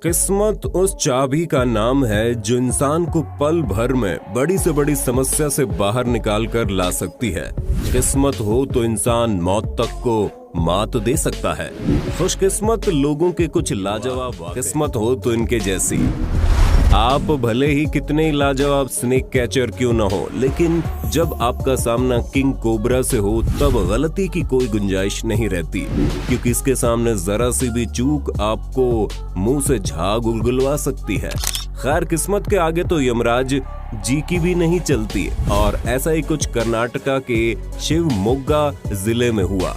किस्मत उस चाबी का नाम है जो इंसान को पल भर में बड़ी से बड़ी समस्या से बाहर निकाल कर ला सकती है। किस्मत हो तो इंसान मौत तक को मात दे सकता है। खुशकिस्मत लोगों के कुछ लाजवाब किस्मत हो तो इनके जैसी। आप भले ही कितने ही लाजवाब स्नेक कैचर क्यों न हो, लेकिन जब आपका सामना किंग कोबरा से हो तब गलती की कोई गुंजाइश नहीं रहती, क्योंकि इसके सामने जरा सी भी चूक आपको मुंह से झाग उगलवा सकती है। खैर, किस्मत के आगे तो यमराज जी की भी नहीं चलती, और ऐसा ही कुछ कर्नाटका के शिवमोग्गा जिले में हुआ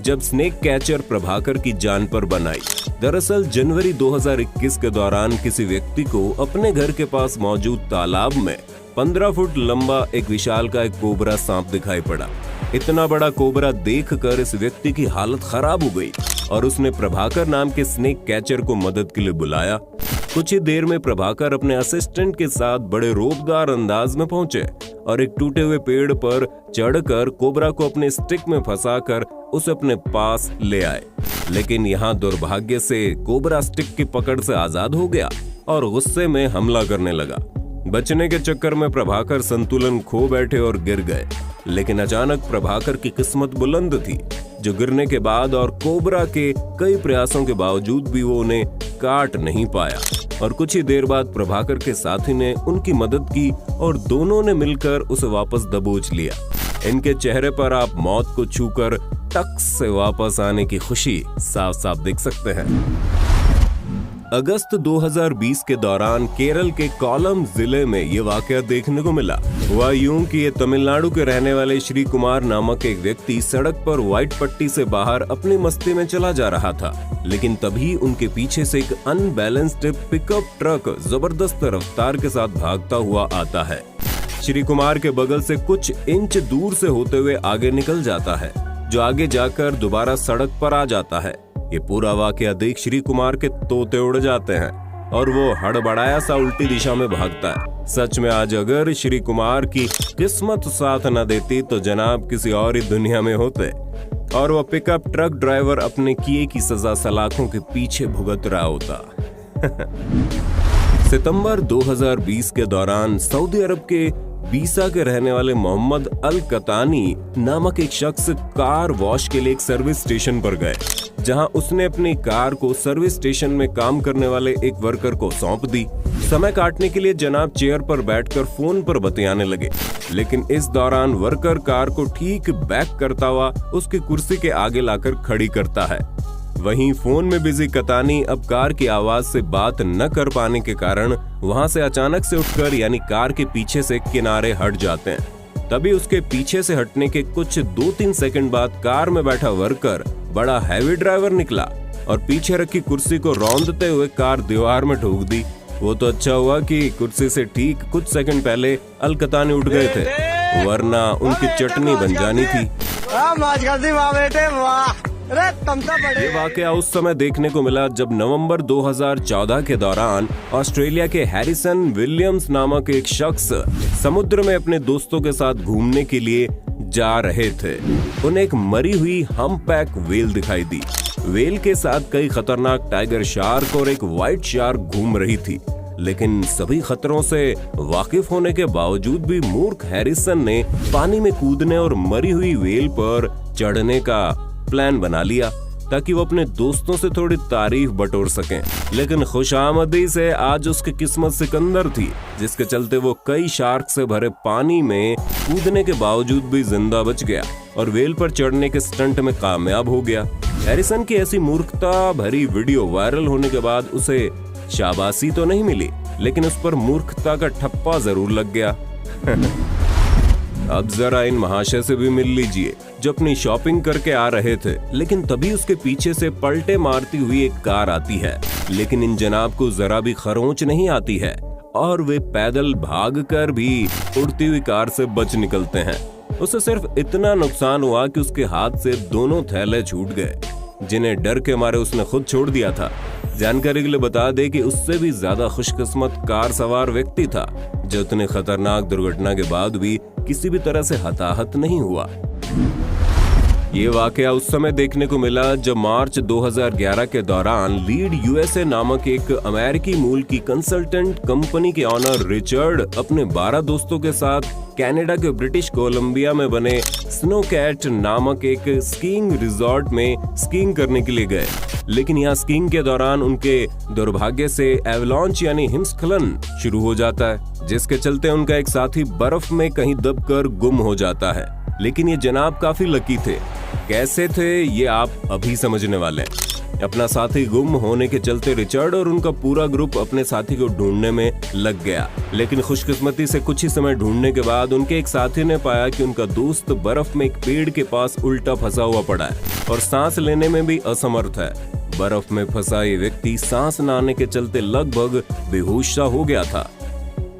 जब स्नेक कैचर प्रभाकर की जान पर बनाई। दरअसल जनवरी 2021 के दौरान किसी व्यक्ति को अपने घर के पास मौजूद तालाब में 15 फुट लंबा एक विशालकाय कोबरा सांप दिखाई पड़ा। इतना बड़ा कोबरा देखकर इस व्यक्ति की हालत खराब हो गई और उसने प्रभाकर नाम के स्नेक कैचर को मदद के लिए बुलाया। कुछ ही देर में प्रभाकर अपने असिस्टेंट के साथ बड़े रौबदार अंदाज में पहुंचे और एक टूटे हुए पेड़ पर चढ़कर कोबरा को अपने स्टिक में फंसाकर उसे अपने पास ले आए। लेकिन यहाँ दुर्भाग्य से कोबरा स्टिक की पकड़ से आजाद हो गया और गुस्से में हमला करने लगा। बचने के चक्कर में प्रभाकर संतुलन खो बैठे और गिर गए, लेकिन अचानक प्रभाकर की किस्मत बुलंद थी, जो गिरने के बाद और कोबरा के कई प्रयासों के बावजूद भी वो उन्हें काट नहीं पाया। और कुछ ही देर बाद प्रभाकर के साथी ने उनकी मदद की और दोनों ने मिलकर उसे वापस दबोच लिया। इनके चेहरे पर आप मौत को छूकर टक से वापस आने की खुशी साफ साफ देख सकते हैं। अगस्त 2020 के दौरान केरल के कोल्लम जिले में ये वाकया देखने को मिला। हुआ यूं कि ये तमिलनाडु के रहने वाले श्री कुमार नामक एक व्यक्ति सड़क पर व्हाइट पट्टी से बाहर अपनी मस्ती में चला जा रहा था, लेकिन तभी उनके पीछे से एक अनबैलेंस्ड पिकअप ट्रक जबरदस्त रफ्तार के साथ भागता हुआ आता है। श्री कुमार के बगल से कुछ इंच दूर से होते हुए आगे निकल जाता है, जो आगे जाकर दोबारा सड़क पर आ जाता है। ये पूरा वाकया देख श्री कुमार के तोते उड़ जाते हैं और वो हड़बड़ाया सा उल्टी दिशा में भागता है। सच में आज अगर श्री कुमार की किस्मत साथ न देती तो जनाब किसी और ही दुनिया में होते और वो पिकअप ट्रक ड्राइवर अपने किए की सजा सलाखों के पीछे भुगत रहा होता। सितंबर 2020 के दौरान सऊदी अरब के बीसा के रहने वाले मोहम्मद अल कतानी नामक एक शख्स कार वॉश के लिए एक सर्विस स्टेशन पर गए, जहां उसने अपनी कार को सर्विस स्टेशन में काम करने वाले एक वर्कर को सौंप दी। समय काटने के लिए जनाब चेयर पर बैठकर फोन पर बतियाने लगे, लेकिन इस दौरान वर्कर कार को ठीक बैक करता हुआ उसकी कुर्सी के आगे लाकर खड़ी करता है। वहीं फोन में बिजी कतानी अब कार की आवाज से बात न कर पाने के कारण वहां से अचानक से उठकर यानी कार के पीछे से किनारे हट जाते हैं। तभी उसके पीछे से हटने के कुछ 2-3 सेकंड बाद कार में बैठा वर्कर बड़ा हैवी ड्राइवर निकला और पीछे रखी कुर्सी को रौंदते हुए कार दीवार में ठोक दी। वो तो अच्छा हुआ कि कुर्सी से ठीक कुछ सेकंड पहले अल कतानी उठ गए थे, वरना उनकी चटनी बन जानी थी। ये वाकया उस समय देखने को मिला जब नवंबर 2014 के दौरान ऑस्ट्रेलिया के हैरिसन विलियम्स नामक एक शख्स समुद्र में अपने दोस्तों के साथ घूमने के लिए जा रहे थे। उन्हें एक मरी हुई हम्पबैक व्हेल दिखाई दी। व्हेल के साथ कई खतरनाक टाइगर शार्क और एक व्हाइट शार्क घूम रही थी, लेकिन सभी खतरों से वाकिफ होने के बावजूद भी मूर्ख हैरिसन ने पानी में कूदने और मरी हुई व्हेल पर चढ़ने का प्लान बना लिया ताकि वो अपने दोस्तों से थोड़ी तारीफ बटोर सकें। लेकिन खुशामदी से आज उसकी किस्मत सिकंदर थी, जिसके चलते वो कई शार्क से भरे पानी में कूदने के बावजूद भी जिंदा बच गया और व्हेल पर चढ़ने के स्टंट में कामयाब हो गया। हैरिसन की ऐसी मूर्खता भरी वीडियो वायरल होने के बाद उसे शाबाशी तो नहीं मिली, लेकिन उस पर मूर्खता का ठप्पा जरूर लग गया। अब जरा इन महाशय से भी मिल लीजिए जो अपनी शॉपिंग करके आ रहे थे, लेकिन तभी उसके पीछे से पलटे मारती हुई एक कार आती है। लेकिन इन जनाब को जरा भी खरोंच नहीं आती है और वे पैदल भागकर भी उड़ती हुई कार से बच निकलते हैं। उसे सिर्फ इतना नुकसान हुआ कि उसके हाथ से दोनों थैले छूट गए, जिन्हें डर के मारे उसने खुद छोड़ दिया था। जानकारी के लिए बता दे कि उससे भी ज्यादा खुशकिस्मत कार सवार व्यक्ति था, जो इतने खतरनाक दुर्घटना के बाद भी किसी भी तरह से हताहत नहीं हुआ। ये वाकया उस समय देखने को मिला जब मार्च 2011 के दौरान लीड यूएसए नामक एक अमेरिकी मूल की कंसल्टेंट कंपनी के ऑनर रिचर्ड अपने 12 दोस्तों के साथ कनाडा के ब्रिटिश कोलंबिया में बने स्नोकैट नामक एक स्कीइंग रिजॉर्ट में स्कीइंग करने के लिए गए। लेकिन यहाँ स्कीइंग के दौरान उनके दुर्भाग्य से एवलांच यानी हिमस्खलन शुरू हो जाता है, जिसके चलते उनका एक साथी बर्फ में कहीं दबकर गुम हो जाता है। लेकिन ये जनाब काफी लकी थे। कैसे थे ये आप अभी समझने वाले हैं। अपना साथी गुम होने के चलते रिचर्ड और उनका पूरा ग्रुप अपने साथी को ढूंढने में लग गया। लेकिन खुशकिस्मती से कुछ ही समय ढूंढने के बाद उनके एक साथी ने पाया कि उनका दोस्त बर्फ में एक पेड़ के पास उल्टा फंसा हुआ पड़ा है और सांस लेने में भी असमर्थ है। बर्फ में फंसा ये व्यक्ति सांस न आने के चलते लगभग बेहोश सा हो गया था।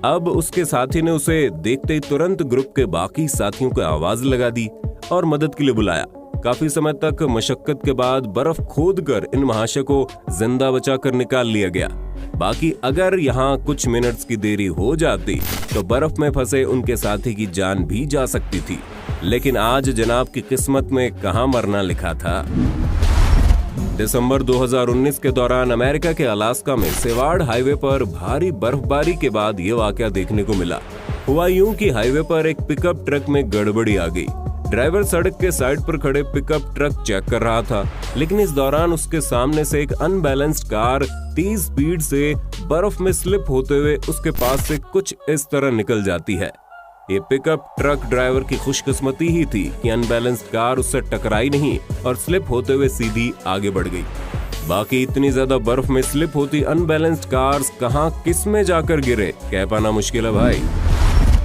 अब उसके साथी ने उसे देखते ही तुरंत ग्रुप के बाकी साथियों को आवाज लगा दी और मदद के लिए बुलाया। काफी समय तक मशक्कत के बाद बर्फ खोदकर इन महाशय को जिंदा बचाकर निकाल लिया गया। बाकी अगर यहाँ कुछ मिनट्स की देरी हो जाती तो बर्फ में फंसे उनके साथी की जान भी जा सकती थी। लेकिन आज जनाब की किस्मत में कहाँ मरना लिखा था। दिसंबर 2019 के दौरान अमेरिका के अलास्का में सेवार्ड हाईवे पर भारी बर्फबारी के बाद ये वाकया देखने को मिला। हुआ यूं कि हाईवे पर एक पिकअप ट्रक में गड़बड़ी आ गई। ड्राइवर सड़क के साइड पर खड़े पिकअप ट्रक चेक कर रहा था, लेकिन इस दौरान उसके सामने से एक अनबैलेंस्ड कार तेज स्पीड से बर्फ में स्लिप होते हुए उसके पास से कुछ इस तरह निकल जाती है। ये पिकअप ट्रक ड्राइवर की खुशकिस्मती ही थी कि अनबैलेंस्ड कार उससे टकराई नहीं और स्लिप होते हुए सीधी आगे बढ़ गई। बाकी इतनी ज्यादा बर्फ में स्लिप होती अनबैलेंस्ड कार्स कहां किस में जाकर गिरे कह पाना मुश्किल है भाई।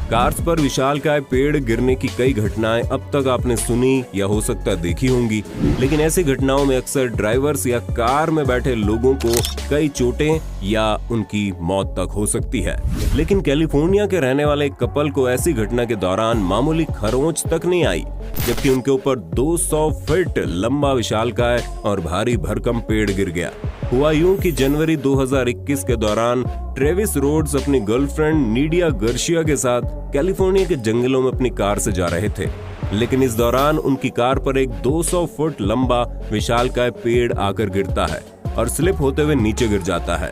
कार्स पर विशालकाय पेड़ गिरने की कई घटनाएं अब तक आपने सुनी या हो सकता है देखी होंगी, लेकिन ऐसी घटनाओं में अक्सर ड्राइवर्स या कार में बैठे लोगों को कई चोटें या उनकी मौत तक हो सकती है। लेकिन कैलिफोर्निया के रहने वाले एक कपल को ऐसी घटना के दौरान मामूली खरोंच तक नहीं आई, जबकि उनके ऊपर 200 फीट लंबा विशालकाय और भारी भरकम पेड़ गिर गया। हुआ यूं कि जनवरी 2021 के दौरान ट्रेविस रोड्स अपनी गर्लफ्रेंड नीडिया गर्शिया के साथ कैलिफोर्निया के जंगलों में अपनी कार से जा रहे थे। लेकिन इस दौरान उनकी कार पर एक 200 फुट लंबा विशालकाय पेड़ आकर गिरता है और स्लिप होते हुए नीचे गिर जाता है।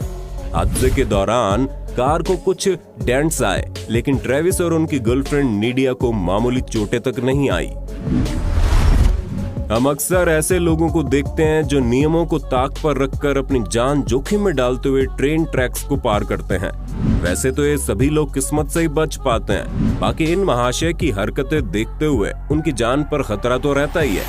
हादसे के दौरान कार को कुछ डेंट्स आए, लेकिन ट्रेविस और उनकी गर्लफ्रेंड नीडिया को मामूली चोटें तक नहीं आई। हम अक्सर ऐसे लोगों को देखते हैं जो नियमों को ताक पर रखकर अपनी जान जोखिम में डालते हुए ट्रेन ट्रैक्स को पार करते हैं। वैसे तो ये सभी लोग किस्मत से ही बच पाते हैं, बाकी इन महाशय की हरकतें देखते हुए उनकी जान पर खतरा तो रहता ही है।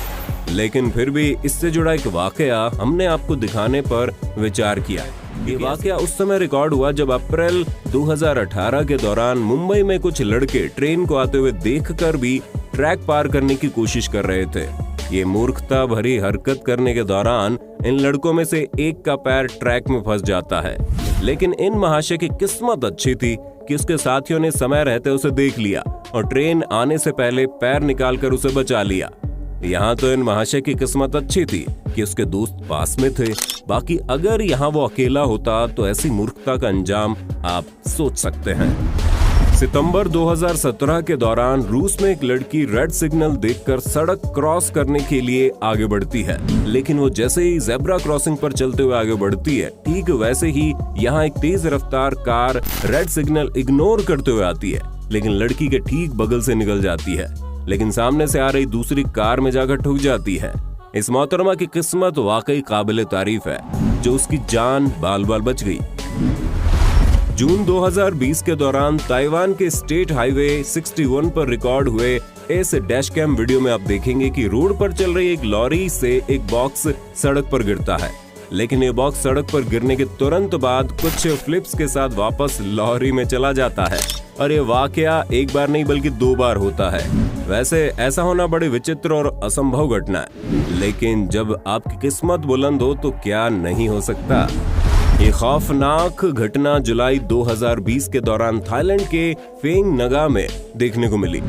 लेकिन फिर भी इससे जुड़ा एक वाकया हमने आपको दिखाने पर विचार किया। ये वाकया उस समय रिकॉर्ड हुआ जब अप्रैल 2018 के दौरान मुंबई में कुछ लड़के ट्रेन को आते हुए देखकर भी ट्रैक पार करने की कोशिश कर रहे थे। ये मूर्खता भरी हरकत करने के दौरान इन लड़कों में से एक का पैर ट्रैक में फंस जाता है। लेकिन इन महाशय की किस्मत अच्छी थी कि उसके साथियों ने समय रहते उसे देख लिया और ट्रेन आने से पहले पैर निकालकर उसे बचा लिया। यहाँ तो इन महाशय की किस्मत अच्छी थी कि उसके दोस्त पास में थे, बाकी अगर यहाँ वो अकेला होता तो ऐसी मूर्खता का अंजाम आप सोच सकते हैं। सितंबर 2017 के दौरान रूस में एक लड़की रेड सिग्नल देखकर सड़क क्रॉस करने के लिए आगे बढ़ती है, लेकिन वो जैसे ही ज़ेब्रा क्रॉसिंग पर चलते हुए आगे बढ़ती है, ठीक वैसे ही यहाँ एक तेज रफ्तार कार रेड सिग्नल इग्नोर करते हुए आती है, लेकिन लड़की के ठीक बगल से निकल जाती है, लेकिन सामने से आ रही दूसरी कार में जाकर ठुक जाती है। इस मोहतरमा की किस्मत वाकई काबिल तारीफ है, जो उसकी जान बाल बाल बच गई। जून 2020 के दौरान ताइवान के स्टेट हाईवे 61 पर रिकॉर्ड हुए इस डैशकैम वीडियो में आप देखेंगे कि रोड पर चल रही एक लॉरी से एक बॉक्स सड़क पर गिरता है, लेकिन ये बॉक्स सड़क पर गिरने के तुरंत बाद कुछ फ्लिप्स के साथ वापस लॉरी में चला जाता है। और ये वाकया एक बार नहीं बल्कि 2 बार होता है। वैसे ऐसा होना बड़ी विचित्र और असंभव घटना है, लेकिन जब आपकी किस्मत बुलंद हो तो क्या नहीं हो सकता। ये खौफनाक घटना जुलाई 2020 के दौरान थाईलैंड के फेंग नगा में देखने को मिली।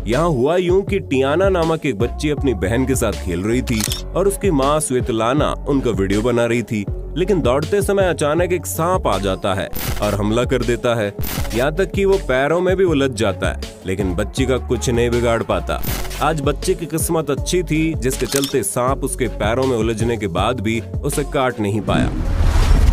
यहाँ हुआ यूं कि टियाना नामक एक बच्ची अपनी बहन के साथ खेल रही थी और उसकी माँ स्वेतलाना उनका वीडियो बना रही थी, लेकिन दौड़ते समय अचानक एक सांप आ जाता है और हमला कर देता है। यहाँ तक कि वो पैरों में भी उलझ जाता है, लेकिन बच्ची का कुछ नहीं बिगाड़ पाता। आज बच्चे की किस्मत अच्छी थी, जिसके चलते सांप उसके पैरों में उलझने के बाद भी उसे काट नहीं पाया।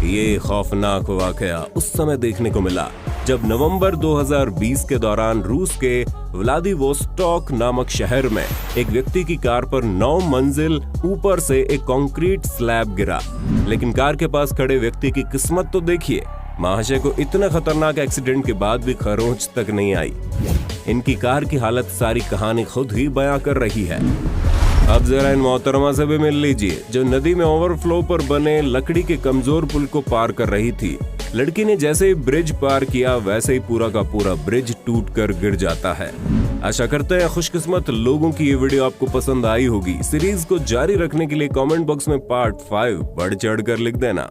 ये खौफनाक वाकया उस समय देखने को मिला जब नवंबर 2020 के दौरान रूस के व्लादिवोस्टॉक नामक शहर में एक व्यक्ति की कार पर 9 मंजिल ऊपर से एक कंक्रीट स्लैब गिरा। लेकिन कार के पास खड़े व्यक्ति की किस्मत तो देखिए, महाशय को इतना खतरनाक एक्सीडेंट के बाद भी खरोंच तक नहीं आई। इनकी कार की हालत सारी कहानी खुद ही बयां कर रही है। अब जरा इन मोहतरमा से भी मिल लीजिए, जो नदी में ओवरफ्लो पर बने लकड़ी के कमजोर पुल को पार कर रही थी। लड़की ने जैसे ही ब्रिज पार किया, वैसे ही पूरा का पूरा ब्रिज टूटकर गिर जाता है। आशा करते हैं खुशकिस्मत लोगों की ये वीडियो आपको पसंद आई होगी। सीरीज को जारी रखने के लिए कमेंट बॉक्स में पार्ट 5 बढ़ चढ़ कर लिख देना।